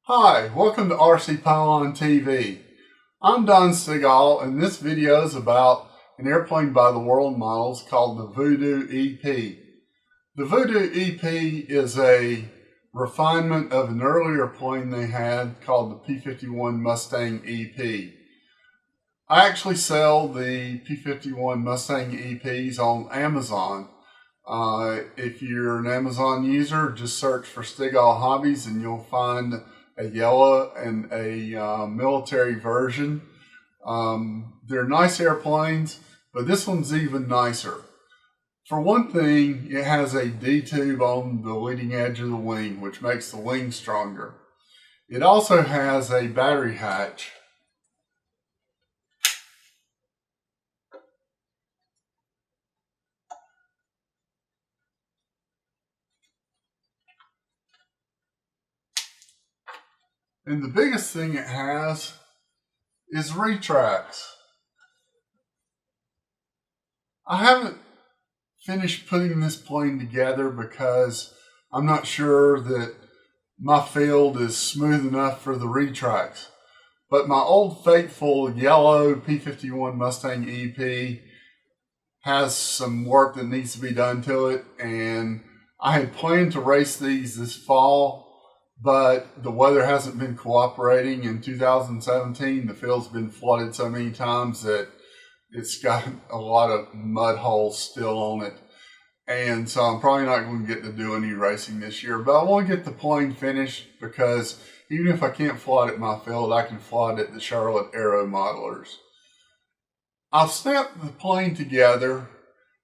Hi, welcome to RC Pylon TV. I'm Don Seagal, and this video is about an airplane by the World Models called the Voodoo EP. The Voodoo EP is a refinement of an earlier plane they had called the P-51 Mustang EP. I actually sell the P-51 Mustang EPs on Amazon. If you're an Amazon user, just search for Seagal Hobbies and you'll find a yellow and a military version. They're nice airplanes, but this one's even nicer. For one thing, it has a D-tube on the leading edge of the wing, which makes the wing stronger. It also has a battery hatch. And the biggest thing it has is retracts. I haven't finished putting this plane together because I'm not sure that my field is smooth enough for the retracts. But my old faithful yellow P-51 Mustang EP has some work that needs to be done to it, and I had planned to race these this fall, but the weather hasn't been cooperating. In 2017, the field's been flooded so many times that it's got a lot of mud holes still on it. And so I'm probably not going to get to do any racing this year, but I want to get the plane finished because even if I can't fly it at my field, I can fly it at the Charlotte Aero Modelers. I've snapped the plane together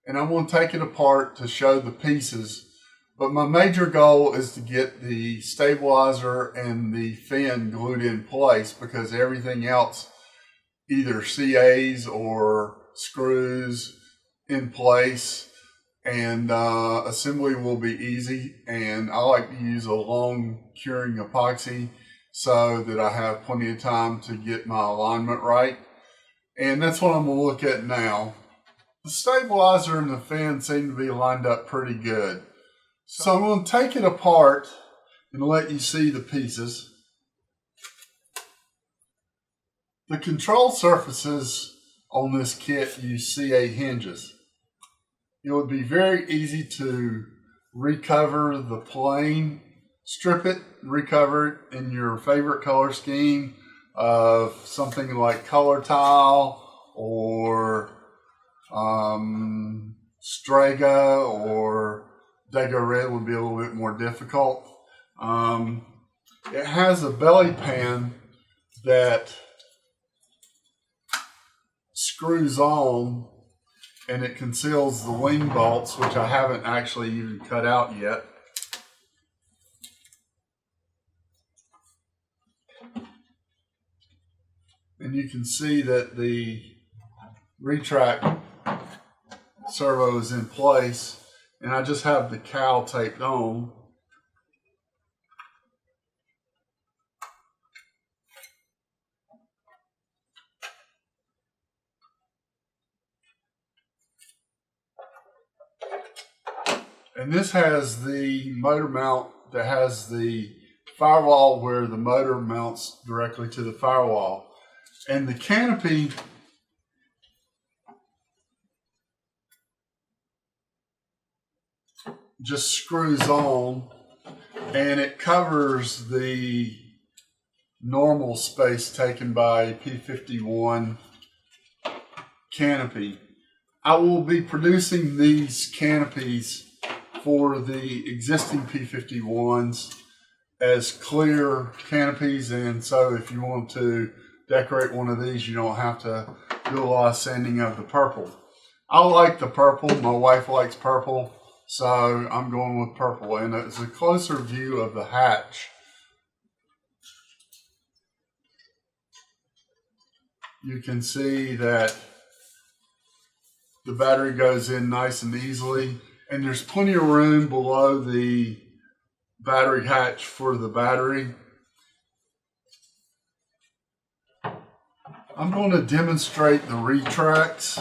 and I'm going to take it apart to show the pieces. But my major goal is to get the stabilizer and the fin glued in place because everything else, either CAs or screws in place, and assembly will be easy. And I like to use a long curing epoxy so that I have plenty of time to get my alignment right. And that's what I'm going to look at now. The stabilizer and the fin seem to be lined up pretty good. So I'm going to take it apart and let you see the pieces. The control surfaces on this kit use CA hinges. It would be very easy to recover the plane, strip it, recover it in your favorite color scheme of something like color tile or Strega, or Dago Red would be a little bit more difficult. It has a belly pan that screws on and it conceals the wing bolts, which I haven't actually even cut out yet. And you can see that the retract servo is in place. And I just have the cowl taped on. And this has the motor mount that has the firewall where the motor mounts directly to the firewall. And the canopy just screws on and it covers the normal space taken by a P-51 canopy. I will be producing these canopies for the existing P-51s as clear canopies, and so if you want to decorate one of these, you don't have to do a lot of sanding of the purple. I like the purple, my wife likes purple, so I'm going with purple. And it's a closer view of the hatch. You can see that the battery goes in nice and easily, and there's plenty of room below the battery hatch for the battery. I'm going to demonstrate the retracts.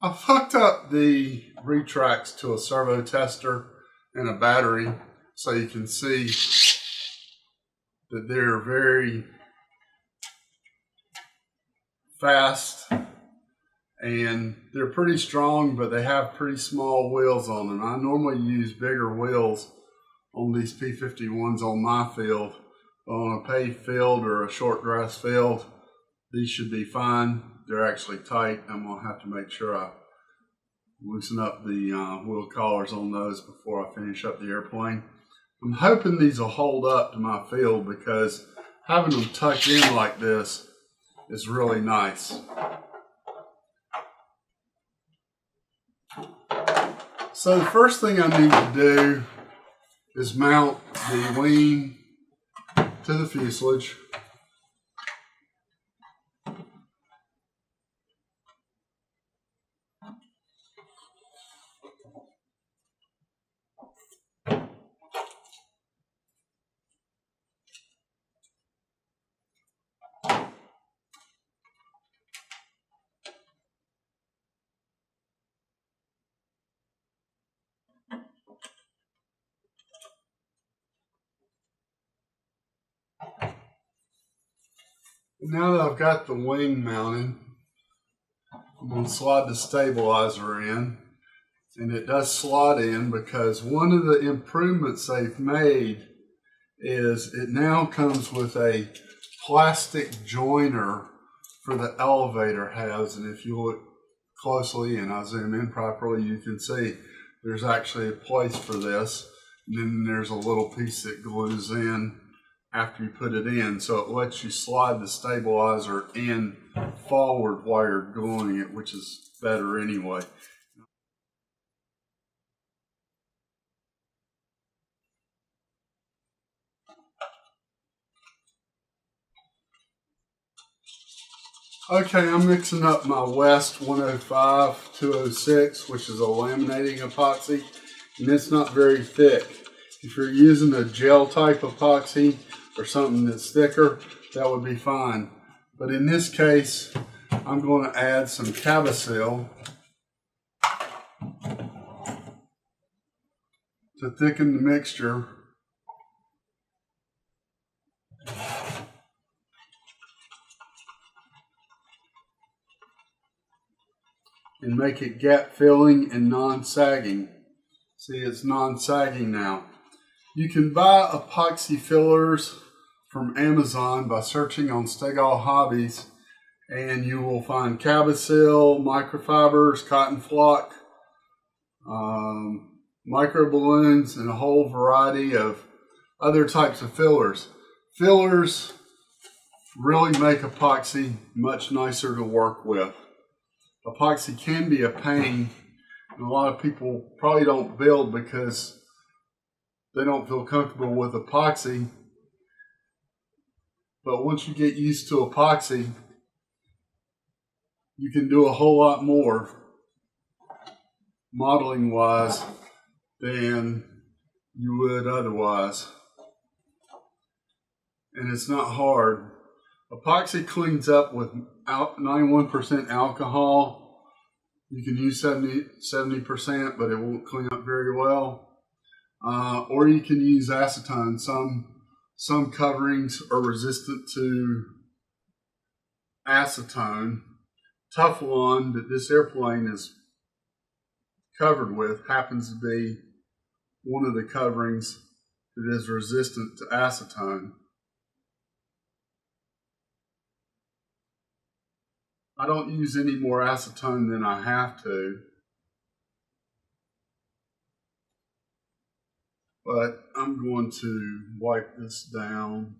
I've hooked up the retracts to a servo tester and a battery so you can see that they're very fast and they're pretty strong, but they have pretty small wheels on them. I normally use bigger wheels on these P-51s on my field. But on a paved field or a short grass field, these should be fine. They're actually tight. I'm going to have to make sure I loosen up the wheel collars on those before I finish up the airplane. I'm hoping these will hold up to my field because having them tucked in like this is really nice. So the first thing I need to do is mount the wing to the fuselage. Now that I've got the wing mounted, I'm going to slide the stabilizer in. And it does slot in because one of the improvements they've made is it now comes with a plastic joiner for the elevator halves. And if you look closely and I zoom in properly, you can see there's actually a place for this. And then there's a little piece that glues in after you put it in. So it lets you slide the stabilizer in forward while you're gluing it, which is better anyway. Okay, I'm mixing up my West 105 206, which is a laminating epoxy, and it's not very thick. If you're using a gel type epoxy or something that's thicker, that would be fine. But in this case, I'm going to add some Cabosil to thicken the mixture. And make it gap filling and non-sagging. See, it's non-sagging now. You can buy epoxy fillers from Amazon by searching on Stegall Hobbies, and you will find Cabosil, microfibers, cotton flock, micro balloons, and a whole variety of other types of fillers. Fillers really make epoxy much nicer to work with. Epoxy can be a pain, and a lot of people probably don't build because they don't feel comfortable with epoxy. But once you get used to epoxy, you can do a whole lot more modeling wise than you would otherwise. And it's not hard. Epoxy cleans up with 91% alcohol. You can use 70%, but it won't clean up very well. Or you can use acetone. Some coverings are resistant to acetone. Teflon that this airplane is covered with happens to be one of the coverings that is resistant to acetone. I don't use any more acetone than I have to, but I'm going to wipe this down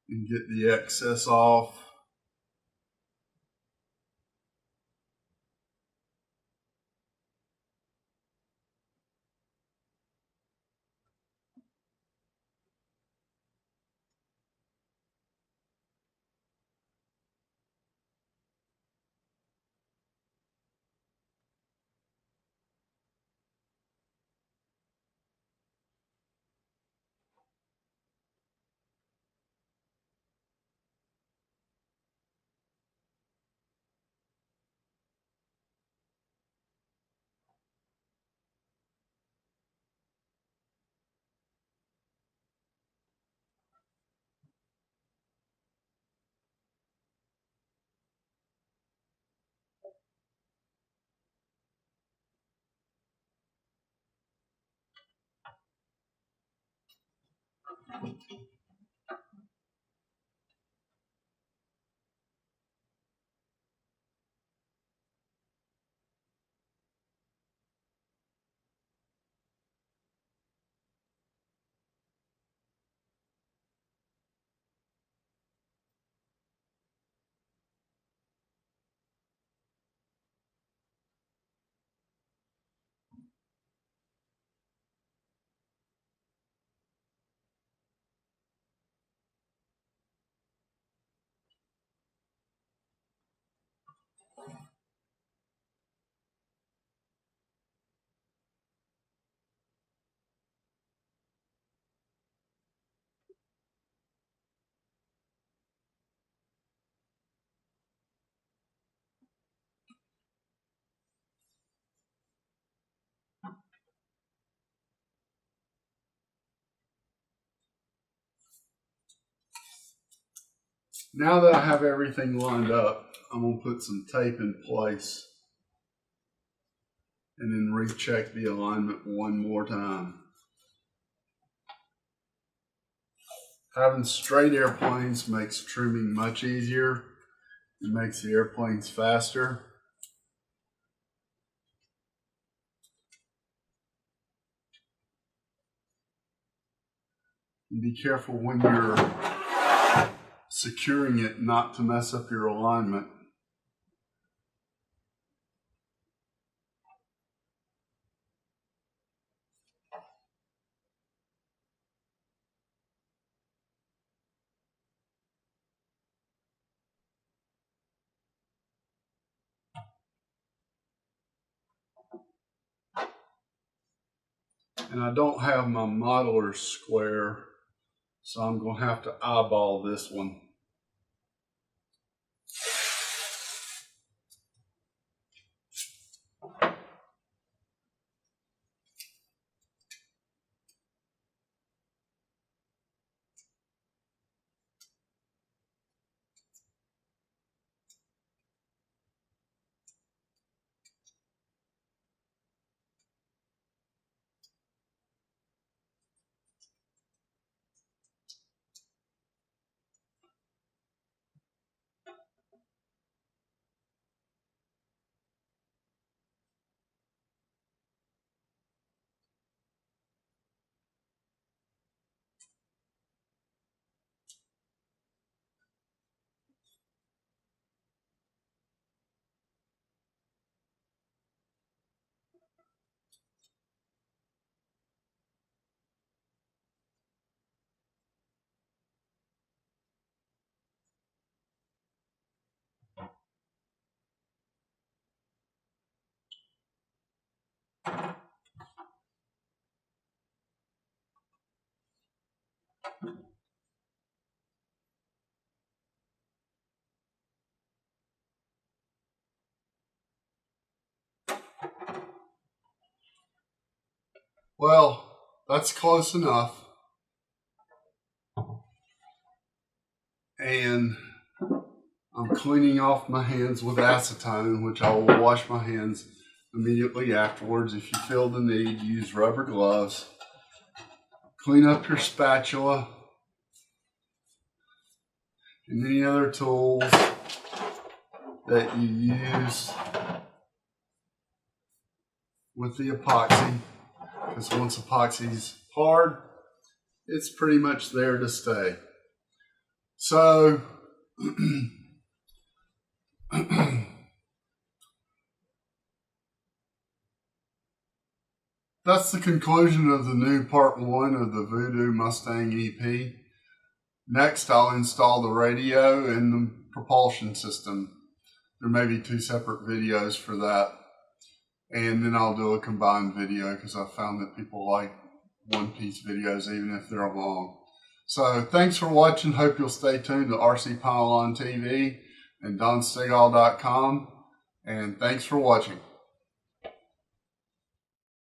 and get the excess off. Now that I have everything lined up, I'm going to put some tape in place and then recheck the alignment one more time. Having straight airplanes makes trimming much easier. It makes the airplanes faster. And be careful when you're securing it not to mess up your alignment. And I don't have my modeler square, so I'm going to have to eyeball this one. Well, that's close enough. And I'm cleaning off my hands with acetone, which I will wash my hands immediately afterwards. If you feel the need, use rubber gloves. Clean up your spatula and any other tools that you use with the epoxy, because once epoxy's hard, it's pretty much there to stay. So that's the conclusion of the new part 1 of the Voodoo Mustang EP. Next, I'll install the radio and the propulsion system. There may be 2 separate videos for that. And then I'll do a combined video, because I found that people like one-piece videos even if they're long. So thanks for watching. Hope you'll stay tuned to RC Pylon TV and DonStigall.com. And thanks for watching.